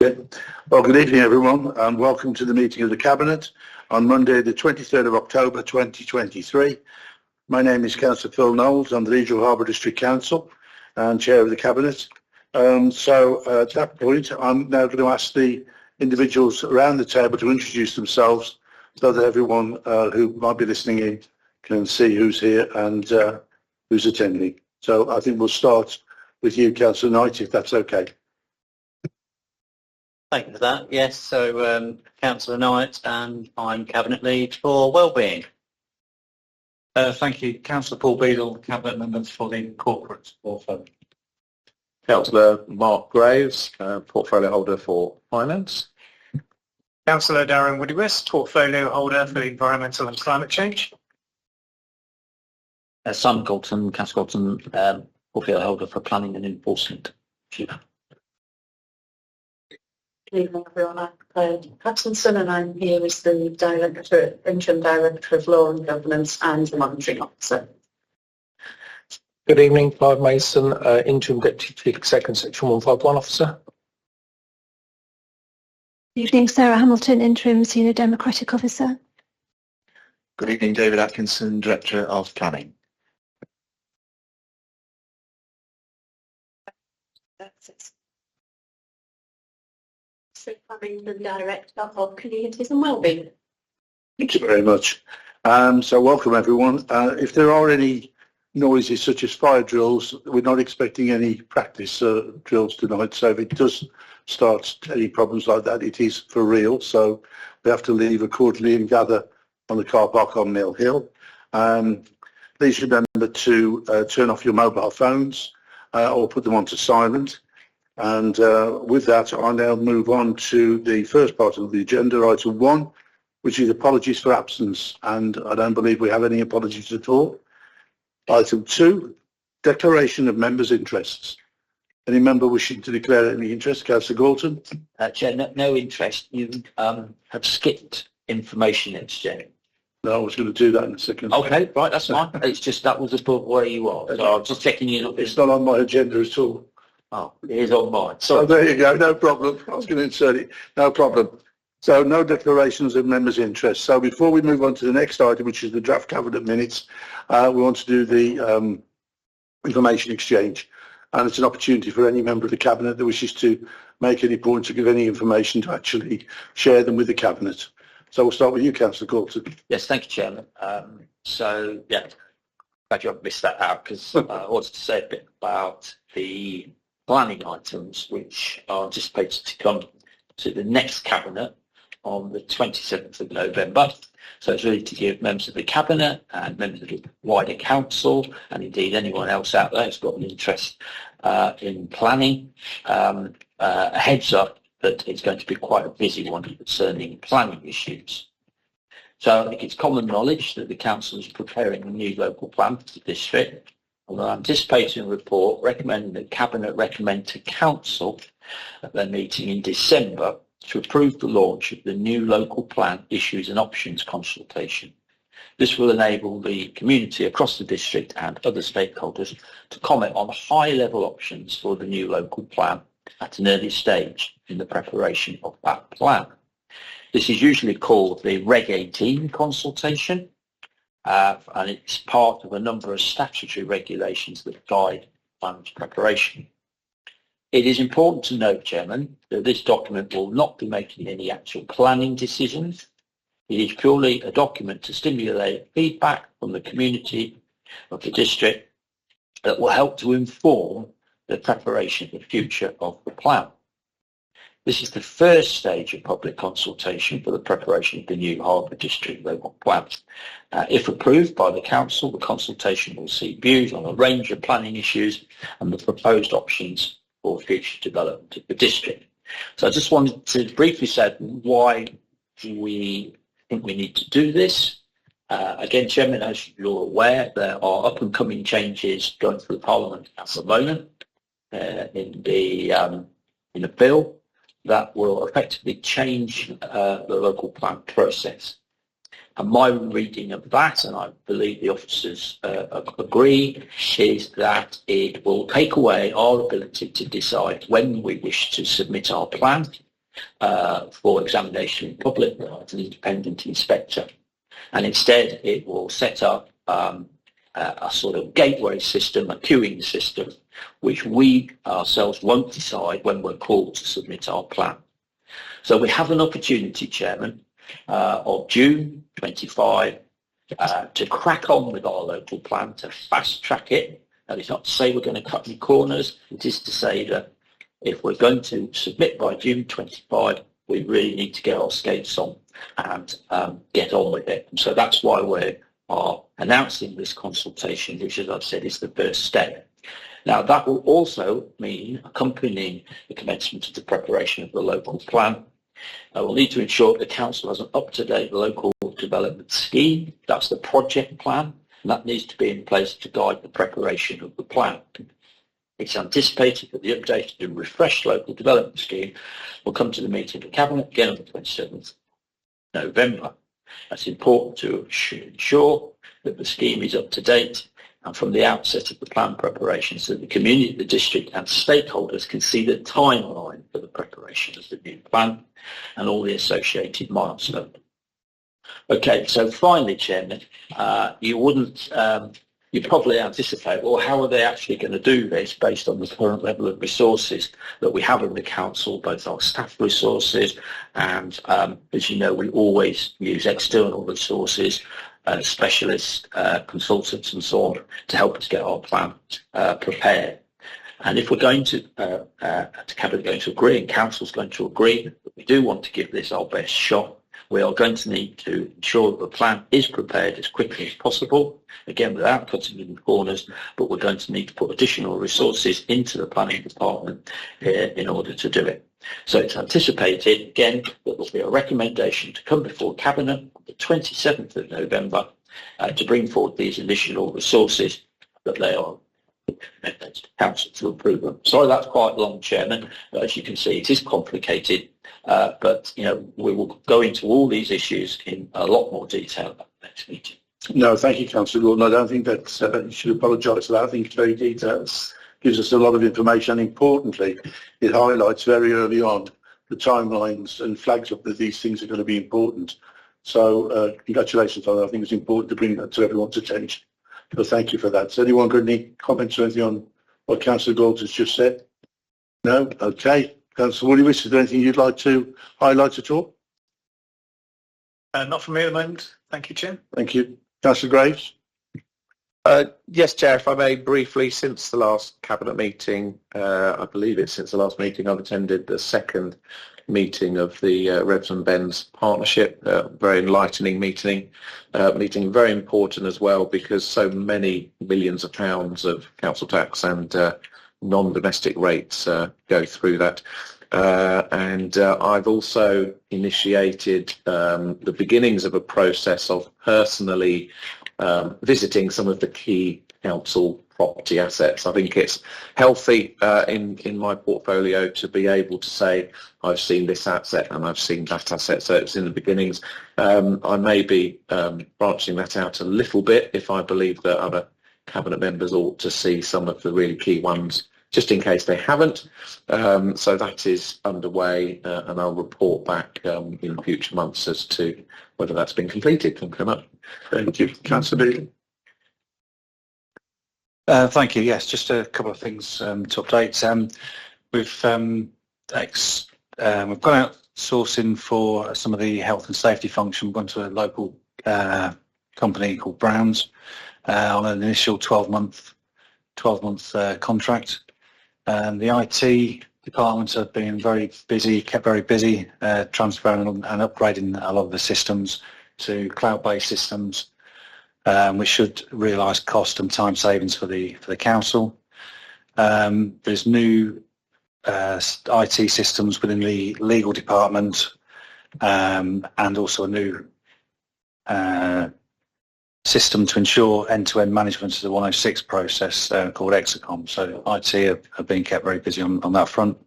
Okay. Well, good evening, everyone, and welcome to the meeting of the Cabinet on Monday, the 23rd of October 2023. My name is Councillor Phil Knowles. I'm the Regional Harbour District Council and Chair of the Cabinet. At that point, I'm now going to ask the individuals around the table to introduce themselves so that everyone who might be listening in can see who's here and who's attending. So I think we'll start with you, Councillor Knight, if that's okay. Thank you for that. Yes, so Councillor Knight, and I'm Cabinet Lead for Wellbeing. Thank you. Councillor Paul Beadle, Cabinet Member for the Corporate Portfolio. Councillor Mark Graves, Portfolio Holder for Finance. Councillor Darren Woodywest, Portfolio Holder for Environmental and Climate Change. Simon Galton, Councillor Galton, Portfolio Holder for Planning and Enforcement. Good evening, everyone. I'm Claire Hutchinson, and I'm here as the Interim Director of Law and Governance and the Monitoring Officer. Good evening, Clive Mason, Interim Deputy Chief Executive, Section 151 Officer. Good evening, Sarah Hamilton, Interim Senior Democratic Officer. Good evening, David Atkinson, Director of Planning. I'm the Director of Communities and Wellbeing. Thank you very much. So welcome, everyone. If there are any noises such as fire drills, we're not expecting any practice drills tonight, so if it does start any problems like that, it is for real. So we have to leave accordingly and gather on the car park on Mill Hill. Please remember to turn off your mobile phones or put them onto silent. And with that, I now move on to the first part of the agenda, item 1, which is apologies for absence, and I don't believe we have any apologies at all. Item 2, declaration of members' interests. Any member wishing to declare any interest? Councillor Galton. Chair, no interest. You have skipped information exchange. No, I was going to do that in a second. Okay, right, that's fine. It's just that was above where you are. So I'm just checking you. It's not on my agenda at all. Oh, it is on mine. So there you go, no problem. I was going to insert it, no problem. So no declarations of members' interest. So before we move on to the next item, which is the draft Cabinet minutes, we want to do the information exchange. And it's an opportunity for any member of the Cabinet that wishes to make any points or give any information to actually share them with the Cabinet. So we'll start with you, Councillor Galton. Yes, thank you, Chairman. Glad you missed that out, because I wanted to say a bit about the planning items which are anticipated to come to the next Cabinet on the 27th of November. So it's really to give members of the Cabinet and members of the wider Council, and indeed anyone else out there who's got an interest in planning, a heads up that it's going to be quite a busy one concerning planning issues. So I think it's common knowledge that the Council is preparing a new local plan for the district. And I'm anticipating a report recommending that Cabinet recommend to Council at their meeting in December to approve the launch of the new local plan issues and options consultation. This will enable the community across the district and other stakeholders to comment on high-level options for the new local plan at an early stage in the preparation of that plan. This is usually called the Reg 18 consultation, and it's part of a number of statutory regulations that guide plan preparation. It is important to note, Chairman, that this document will not be making any actual planning decisions. It is purely a document to stimulate feedback from the community of the district that will help to inform the preparation of the future of the plan. This is the first stage of public consultation for the preparation of the new Harbour District local plan. If approved by the Council, the consultation will see views on a range of planning issues and the proposed options for future development of the district. So I just wanted to briefly say why we think we need to do this. Again, Chairman, as you're aware, there are up and coming changes going through Parliament at the moment in the bill that will effectively change the local plan process. And my reading of that, and I believe the officers agree, is that it will take away our ability to decide when we wish to submit our plan for examination in public by an independent inspector. And instead, it will set up a sort of gateway system, a queuing system, which we ourselves won't decide when we're called to submit our plan. So we have an opportunity, Chairman, of June 25 to crack on with our local plan, to fast track it. That is not to say we're going to cut any corners. It is to say that if we're going to submit by June 25, we really need to get our skates on and get on with it. And so that's why we are announcing this consultation, which, as I've said, is the first step. Now, that will also mean accompanying the commencement of the preparation of the local plan. We'll need to ensure the council has an up-to-date local development scheme. That's the project plan, and that needs to be in place to guide the preparation of the plan. It's anticipated that the updated and refreshed local development scheme will come to the meeting of Cabinet again on the 27th November. That's important to ensure that the scheme is up to date and from the outset of the plan preparation, so the community, the district and stakeholders can see the timeline for the preparation of the new plan and all the associated milestones. Okay, so finally, Chairman, you probably anticipate, well, how are they actually going to do this based on the current level of resources that we have in the council, both our staff resources and, as you know, we always use external resources, specialists, consultants and so on to help us get our plan prepared. And if we're going to, Cabinet going to agree and Council's going to agree that we do want to give this our best shot, we are going to need to ensure that the plan is prepared as quickly as possible, again without cutting any corners, but we're going to need to put additional resources into the planning department in order to do it. So it's anticipated, again, that there'll be a recommendation to come before Cabinet on the 27th of November to bring forward these additional resources that they are Council to approve them. Sorry, that's quite long, Chairman. As you can see, it is complicated, but you know we will go into all these issues in a lot more detail at the next meeting. No, thank you, Councillor Gordon. I don't think that you should apologise for that. I think it's very detailed. Gives us a lot of information, and importantly, it highlights very early on the timelines and flags up that these things are going to be important. So, congratulations on that. I think it's important to bring that to everyone's attention. So thank you for that. Has anyone got any comments or anything on what Councillor Gold has just said? No? Okay. Councillor Woodywis, is there anything you'd like to highlight at all? Not from me at the moment. Thank you, Chair. Thank you. Councillor Graves? Yes, Chair, if I may briefly, since the last Cabinet meeting, I believe it's since the last meeting, I've attended the second meeting of the Revs and Bens partnership, very enlightening meeting, very important as well because so many millions of pounds of council tax and non-domestic rates go through that. And I've also initiated the beginnings of a process of personally visiting some of the key council property assets. I think it's healthy in my portfolio to be able to say I've seen this asset and I've seen that asset, so it's in the beginnings. I may be branching that out a little bit if I believe that other Cabinet members ought to see some of the really key ones, just in case they haven't. So that is underway and I'll report back in future months as to whether that's been completed. Thank you very much. Thank you. Councillor Beadle? Thank you. Yes, just a couple of things to update. We've gone out sourcing for some of the health and safety function. We've gone to a local company called Browns on an initial 12-month contract. The IT departments have been very busy, kept very busy, transferring and upgrading a lot of the systems to cloud-based systems. We should realise cost and time savings for the council. There's new IT systems within the legal department and also a new system to ensure end-to-end management of the 106 process called Execom. So IT have been kept very busy on that front.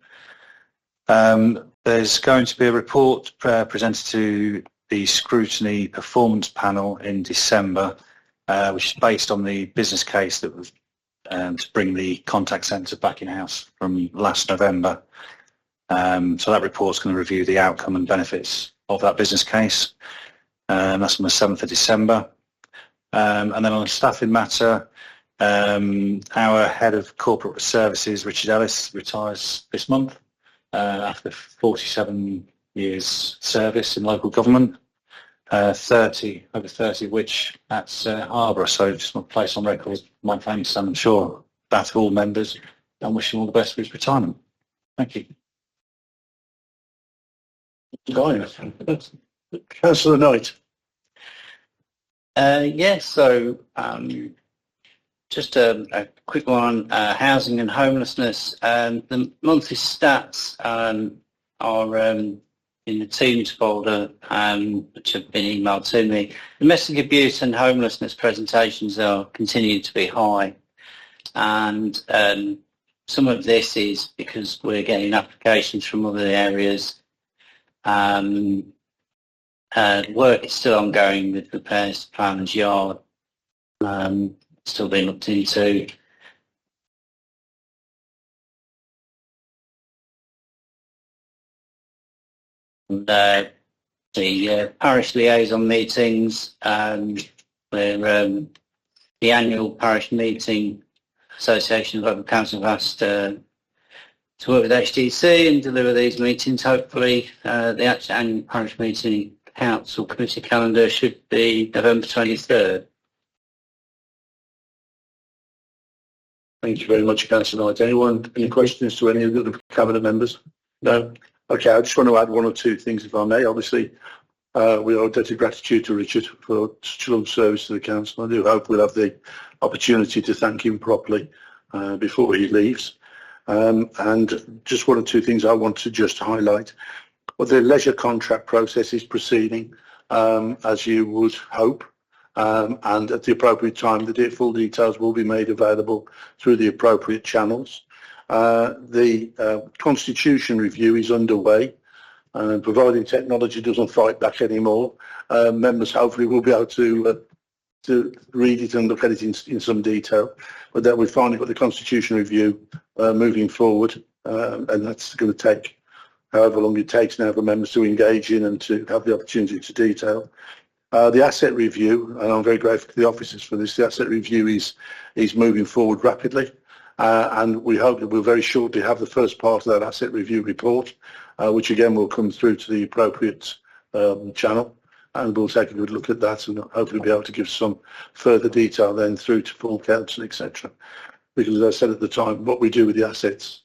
There's going to be a report presented to the scrutiny performance panel in December, which is based on the business case that was to bring the contact centre back in-house from last November. So that report's going to review the outcome and benefits of that business case. That's on the 7th of December. And then on a staffing matter, our head of corporate services, Richard Ellis, retires this month after 47 years service in local government, over 30 of which at Harborough. So just want to place on record my thanks, I'm sure, that to all members, and wish him all the best for his retirement. Thank you. Councillor Knight. Just a quick one, housing and homelessness. The monthly stats are in the Teams folder, which have been emailed to me. Domestic abuse and homelessness presentations are continuing to be high, and some of this is because we're getting applications from other areas. Work is still ongoing with repairs to Planner's Yard, still being looked into. And, the parish liaison meetings, where the annual parish meeting Association of Local Councils have asked to work with HDC and deliver these meetings. Hopefully, the actual annual parish meeting council committee calendar should be November 23rd. Thank you very much, Councillor Knight. Anyone, any questions to any of the cabinet members? No? Okay, I just want to add one or two things, if I may. Obviously, we owe a debt of gratitude to Richard for such a long service to the council. I do hope we'll have the opportunity to thank him properly before he leaves. And just one or two things I want to just highlight. Well, the leisure contract process is proceeding as you would hope, and at the appropriate time the full details will be made available through the appropriate channels. The constitution review is underway, providing technology doesn't fight back anymore. Members hopefully will be able to read it and look at it in some detail, but that we've finally got the constitution review moving forward, and that's going to take however long it takes now for members to engage in and to have the opportunity to detail. The asset review, and I'm very grateful to the officers for this, the asset review is moving forward rapidly, and we hope that we'll very shortly have the first part of that asset review report, which again will come through to the appropriate channel, and we'll take a good look at that and hopefully be able to give some further detail then through to full council, etc. Because as I said at the time, what we do with the assets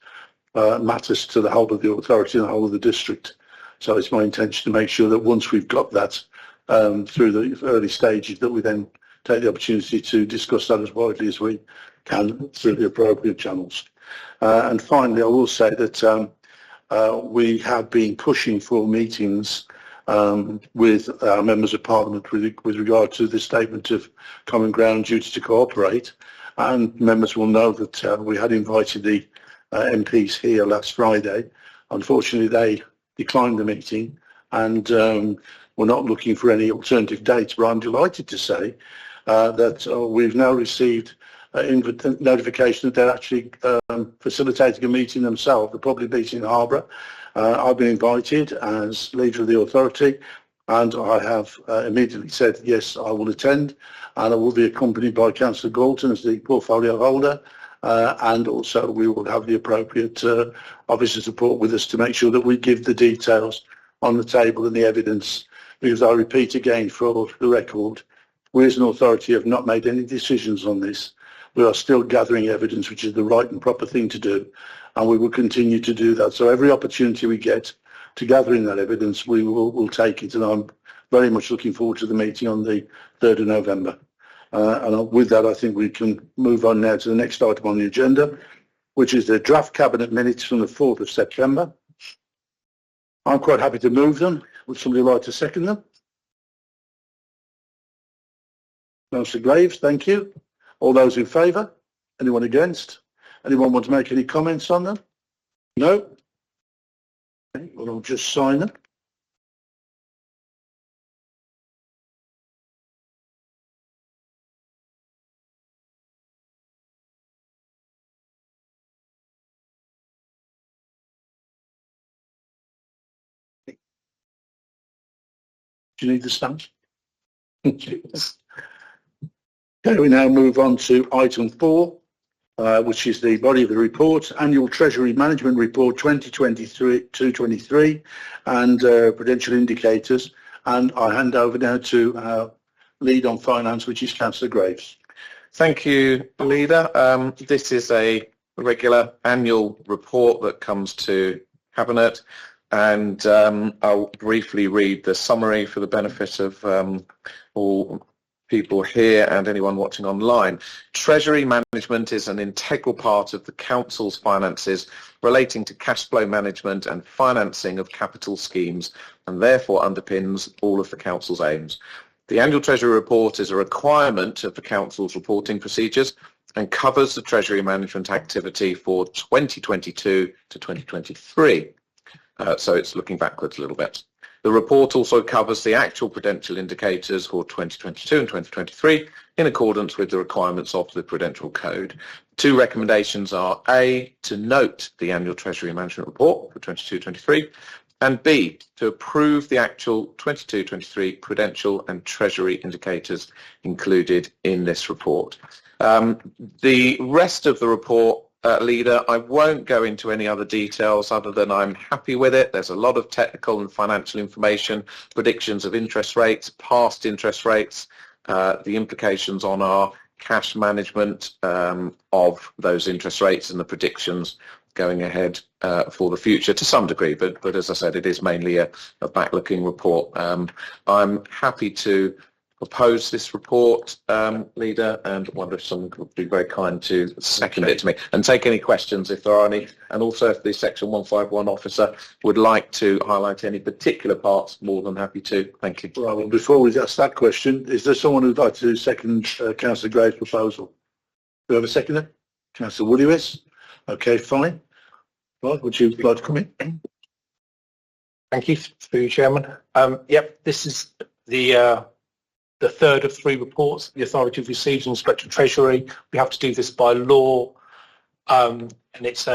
matters to the whole of the authority and the whole of the district. So it's my intention to make sure that once we've got that through the early stages, that we then take the opportunity to discuss that as widely as we can through the appropriate channels. And finally, I will say that we have been pushing for meetings with our members of Parliament with regard to the statement of common ground duty to cooperate. And members will know that we had invited the MPs here last Friday. Unfortunately, they declined the meeting, and we're not looking for any alternative dates. But I'm delighted to say that we've now received notification that they're actually facilitating a meeting themselves. They'll probably be in Harborough. I've been invited as leader of the authority, and I have immediately said yes, I will attend, and I will be accompanied by Councillor Galton as the portfolio holder. And also we will have the appropriate officer support with us to make sure that we give the details on the table and the evidence, because I repeat again for the record, we as an authority have not made any decisions on this. We are still gathering evidence, which is the right and proper thing to do, and we will continue to do that. So every opportunity we get to gather in that evidence, we'll take it, and I'm very much looking forward to the meeting on the 3rd of November. And with that, I think we can move on now to the next item on the agenda, which is the draft cabinet minutes from the 4th of September. I'm quite happy to move them. Would somebody like to second them? Councillor Graves, thank you. All those in favour? Anyone against? Anyone want to make any comments on them? No? Okay, well, I'll just sign them. Do you need the stamps? Okay, we now move on to item 4, which is the body of the report, Annual Treasury Management Report 2023 and Prudential Indicators. And I hand over now to our lead on finance, which is Councillor Graves. Thank you, Leader. This is a regular annual report that comes to Cabinet, and I'll briefly read the summary for the benefit of all people here and anyone watching online. Treasury management is an integral part of the Council's finances relating to cash flow management and financing of capital schemes, and therefore underpins all of the Council's aims. The Annual Treasury Report is a requirement of the Council's reporting procedures and covers the Treasury management activity for 2022 to 2023. So it's looking backwards a little bit. The report also covers the actual prudential indicators for 2022 and 2023 in accordance with the requirements of the Prudential Code. 2 recommendations are A, to note the Annual Treasury Management Report for 22-23, and B, to approve the actual 22-23 prudential and treasury indicators included in this report. The rest of the report, Leader, I won't go into any other details other than I'm happy with it. There's a lot of technical and financial information, predictions of interest rates, past interest rates, the implications on our cash management of those interest rates and the predictions going ahead for the future to some degree, but as I said, it is mainly a back-looking report. I'm happy to propose this report, Leader, and wonder if someone could be very kind to second it to me and take any questions if there are any, and also if the Section 151 officer would like to highlight any particular parts, more than happy to. Thank you. Well, before we ask that question, is there someone who'd like to second Councillor Graves' proposal? Do we have a seconder? Councillor Woodywes? Okay, fine. Right, would you like to come in? Thank you, through you, Chairman. Yep, this is the third of 3 reports the authority have received from Inspector of Treasury. We have to do this by law, and it's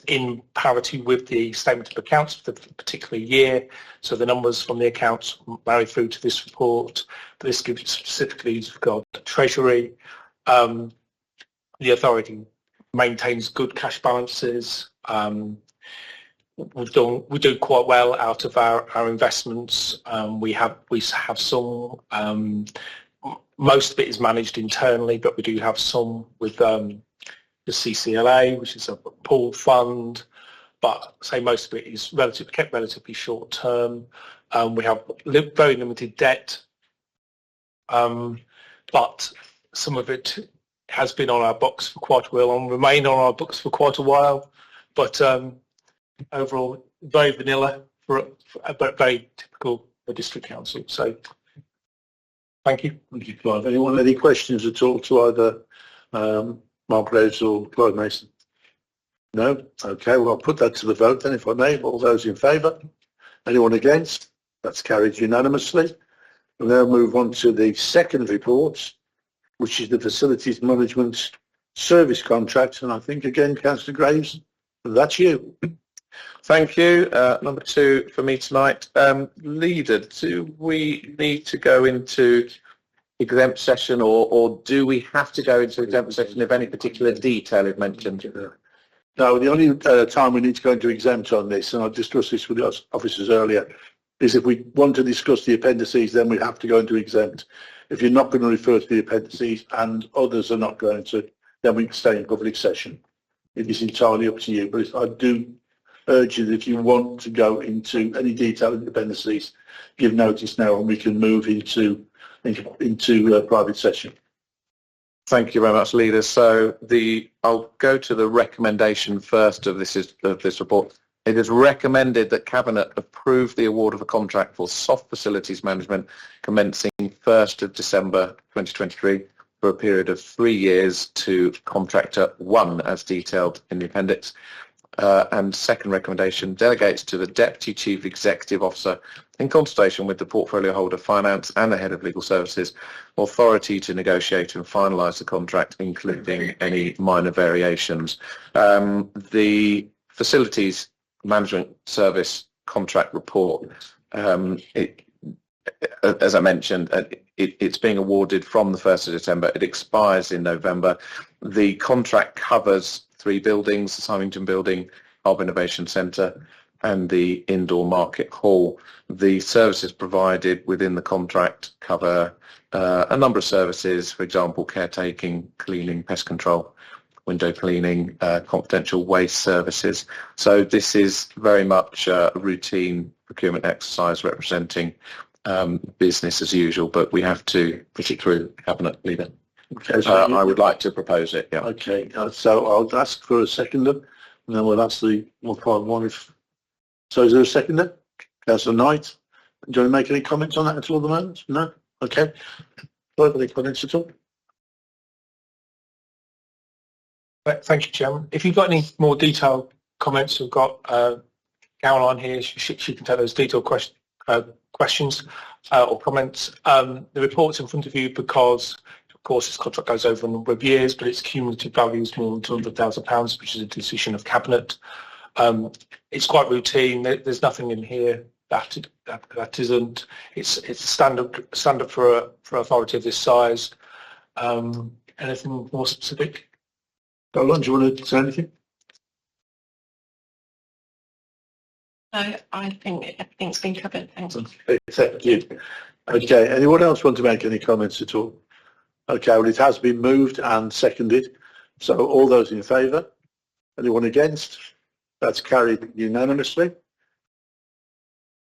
in parity with the statement of accounts for the particular year. So the numbers from the accounts marry through to this report. But this gives specifically with regard to Treasury. The authority maintains good cash balances. We do quite well out of our investments. We have some. Most of it is managed internally, but we do have some with the CCLA, which is a pooled fund. But say most of it is kept relatively short term. We have very limited debt, but some of it has been on our books for quite a while and remain on our books for quite a while. But overall, very vanilla, but very typical for District Council. So, thank you. Thank you, Clive. Anyone any questions at all to either Mark Graves or Clive Mason? No? Okay, well, I'll put that to the vote then, if I may. All those in favour? Anyone against? That's carried unanimously. We'll now move on to the second report, which is the Facilities Management Service Contract. And I think, again, Councillor Graves, that's you. Thank you. Number 2 for me tonight. Leader, do we need to go into exempt session or do we have to go into exempt session if any particular detail is mentioned? No, the only time we need to go into exempt on this, and I discussed this with the officers earlier, is if we want to discuss the appendices, then we have to go into exempt. If you're not going to refer to the appendices and others are not going to, then we can stay in public session. It is entirely up to you, but I do urge you that if you want to go into any detail in the appendices, give notice now and we can move into private session. Thank you very much, Leader. So I'll go to the recommendation first of this report. It is recommended that Cabinet approve the award of a contract for soft facilities management commencing 1st of December 2023 for a period of 3 years to contractor 1 as detailed in the appendix. And second recommendation, delegates to the Deputy Chief Executive Officer in consultation with the Portfolio Holder Finance and the Head of Legal Services authority to negotiate and finalise the contract, including any minor variations. The Facilities Management Service Contract Report, as I mentioned, it's being awarded from the 1st of December. It expires in November. The contract covers 3 buildings, the Symington Building, Harbour Innovation Centre and the Indoor Market Hall. The services provided within the contract cover a number of services, for example, caretaking, cleaning, pest control, window cleaning, confidential waste services. So this is very much a routine procurement exercise representing business as usual, but we have to put it through Cabinet, Leader. Okay, so I would like to propose it, yeah. Okay, so I'll ask for a seconder, and then we'll ask the 151 if... So is there a seconder? Councillor Knight, do you want to make any comments on that at all at the moment? No? Okay. Any comments at all? Thank you, Chairman. If you've got any more detailed comments, we've got Caroline here. She can take those detailed questions or comments. The report's in front of you because, of course, this contract goes over a number of years, but its cumulative value is more than £200,000, which is a decision of Cabinet. It's quite routine. There's nothing in here that isn't. It's standard for authority of this size. Anything more specific? Caroline, do you want to say anything? No, I think everything's been covered. Thanks. Thank you. Okay, anyone else want to make any comments at all? Okay, well, it has been moved and seconded. So all those in favour? Anyone against? That's carried unanimously.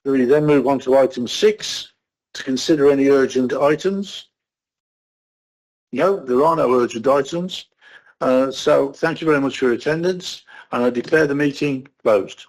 We then move on to item 6, to consider any urgent items. No, there are no urgent items. So thank you very much for your attendance, and I declare the meeting closed.